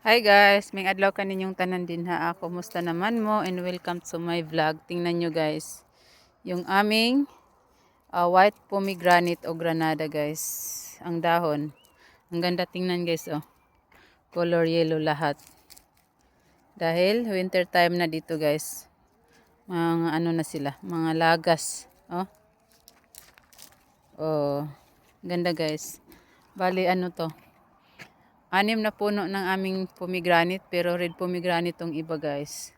Hi guys, may adlaw kaninyong tanan din ha. Ako, musta naman mo and welcome to my vlog. Tingnan nyo guys, yung aming white pomegranate o granada guys. Ang dahon. Ang ganda tingnan guys oh. Color yellow lahat. Dahil winter time na dito guys. Mga ano na sila, mga lagas. Oh. Oh, ganda guys. Bali ano to? Anim na puno ng aming pomegranate pero red pomegranate tong iba guys.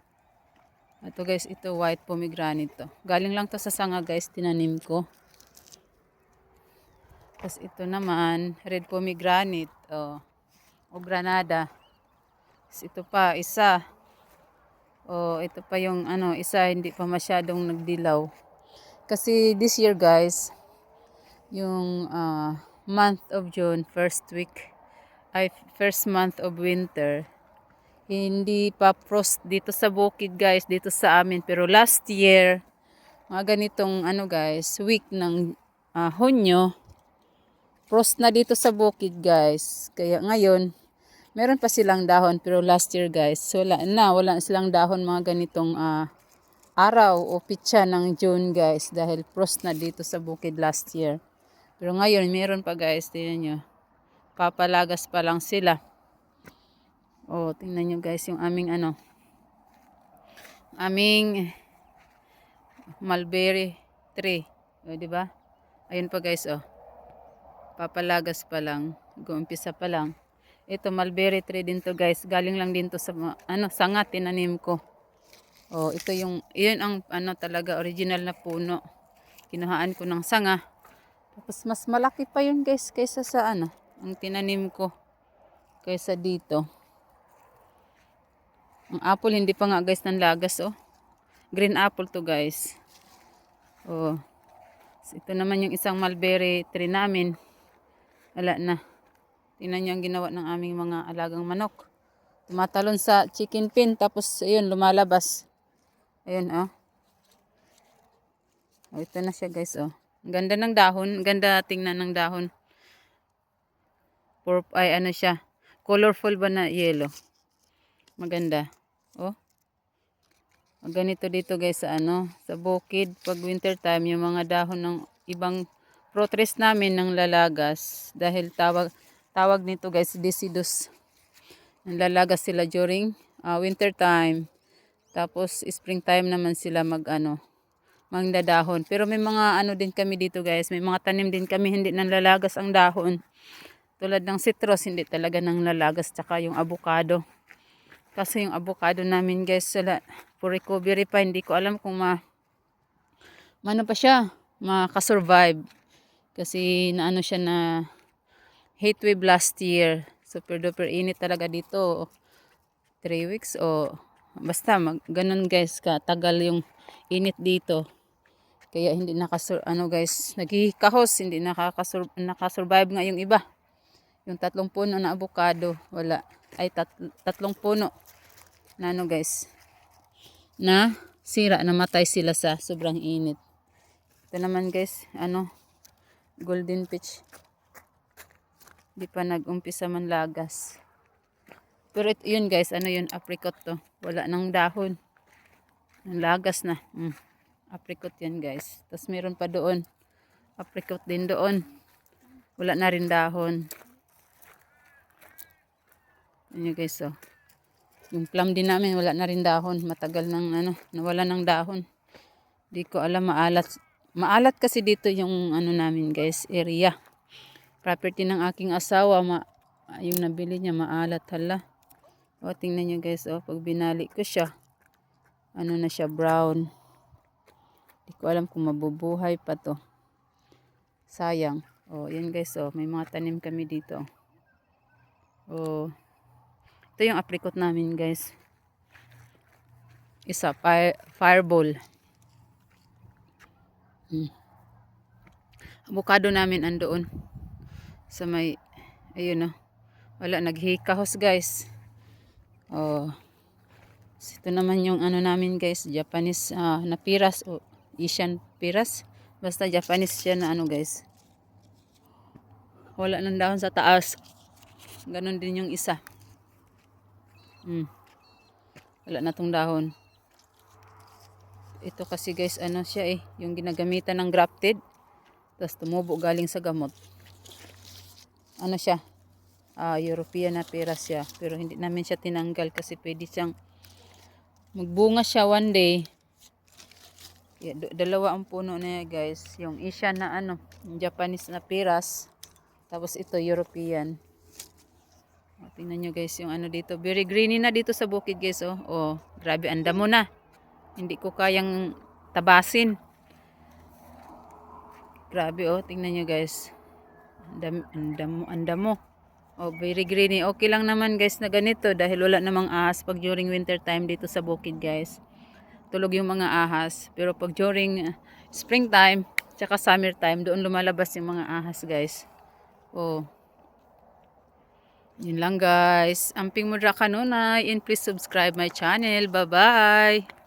Ito guys, ito white pomegranate to. Galing lang to sa sanga guys, tinanim ko. Tapos ito naman, red pomegranate o granada. Tapos ito pa, isa. Ito pa yung ano, isa hindi pa masyadong nagdilaw. Kasi this year guys, yung month of June, first month of winter, hindi pa frost dito sa bukid guys, dito sa amin. Pero last year, mga ganitong ano guys, week ng Hunyo, frost na dito sa bukid guys. Kaya ngayon, meron pa silang dahon. Pero last year guys, wala na silang dahon mga ganitong araw o pitsa ng June guys. Dahil frost na dito sa bukid last year. Pero ngayon, meron pa guys, tingnan nyo. Papalagas pa lang sila. Tingnan nyo guys yung aming aming mulberry tree. Di ba? Ayun pa guys papalagas pa lang. Gumpisa pa lang. Ito mulberry tree din to guys. Galing lang din to sa sanga tinanim ko. Yun ang talaga original na puno. Kinuhaan ko ng sanga. Tapos mas malaki pa yun guys kaysa sa ang tinanim ko kaysa dito. Ang apple hindi pa nga guys nanlagas Green apple to guys. Ito naman yung isang mulberry tree namin. Wala na. Tingnan nyo ang ginawa ng aming mga alagang manok. Tumatalon sa chicken pen. Tapos ayun lumalabas. Ayun ito na siya guys Ang ganda ng dahon. Ang ganda tingnan ng dahon. Ano siya. Colorful ba na yellow. Maganda. Ganito dito guys sa bukid. Pag winter time yung mga dahon ng ibang fruit trees namin ng lalagas. Dahil tawag nito guys deciduous. Nalalagas sila during winter time. Tapos spring time naman sila magdadahon. Pero may mga din kami dito guys. May mga tanim din kami hindi nanlalagas ang dahon. Tulad ng citrus hindi talaga nanlalagas. Tsaka yung avocado. Kasi yung avocado namin guys for recovery pa. Hindi ko alam kung pa siya makasurvive. Kasi siya na heat wave last year. Super duper init talaga dito. 3 weeks basta ganun guys katagal yung init dito. Kaya hindi guys naghihikahos, hindi nakasurvive nga yung iba. Yung 3 puno na avocado, wala. Ay 3 puno na guys. Na sira, namatay sila sa sobrang init. Ito naman guys, golden peach. Di pa nag-umpisa man lagas. Pero yun guys, yun, apricot to. Wala nang dahon. Ang lagas na. Apricot yan guys. Tapos meron pa doon. Apricot din doon. Wala na rin dahon. Yan guys Yung plum din namin wala na rin dahon. Matagal nang nawala ng dahon. Di ko alam, maalat. Maalat kasi dito yung namin guys, area. Property ng aking asawa, yung nabili niya maalat hala. Tingnan nyo guys pag binali ko siya. Na siya brown. Di ko alam kung mabubuhay pa to. Sayang. Yan guys may mga tanim kami dito. Ito yung apricot namin guys. Isa fireball. Avocado namin andoon sa may ayun wala, naghikahos guys. Ito naman yung namin guys, Japanese na piras o Asian piras. Basta Japanese siya na guys. Wala nang dahon sa taas. Ganon din yung isa. Wala na tong dahon. Ito kasi guys, ano siya yung ginagamitan ng grafted. Tapos tumubo galing sa gamot. Ano siya? European na pera siya. Pero hindi namin siya tinanggal kasi pwede siyang magbunga siya one day. Dalawa ang puno na guys. Yung Asian na yung Japanese na piras. Tapos ito European. Tingnan nyo guys yung dito. Very greeny na dito sa bukid guys. Oh, grabe ang damo na. Hindi ko kayang tabasin. Grabe tingnan nyo guys. Ang damo. Oh, very greeny. Okay lang naman guys na ganito dahil wala namang ahas pag during winter time dito sa bukid guys. Tulog yung mga ahas. Pero pag during springtime, tsaka summertime, doon lumalabas yung mga ahas guys. Oh. Yun lang guys. Amping mudra kanunay and please subscribe my channel. Bye-bye.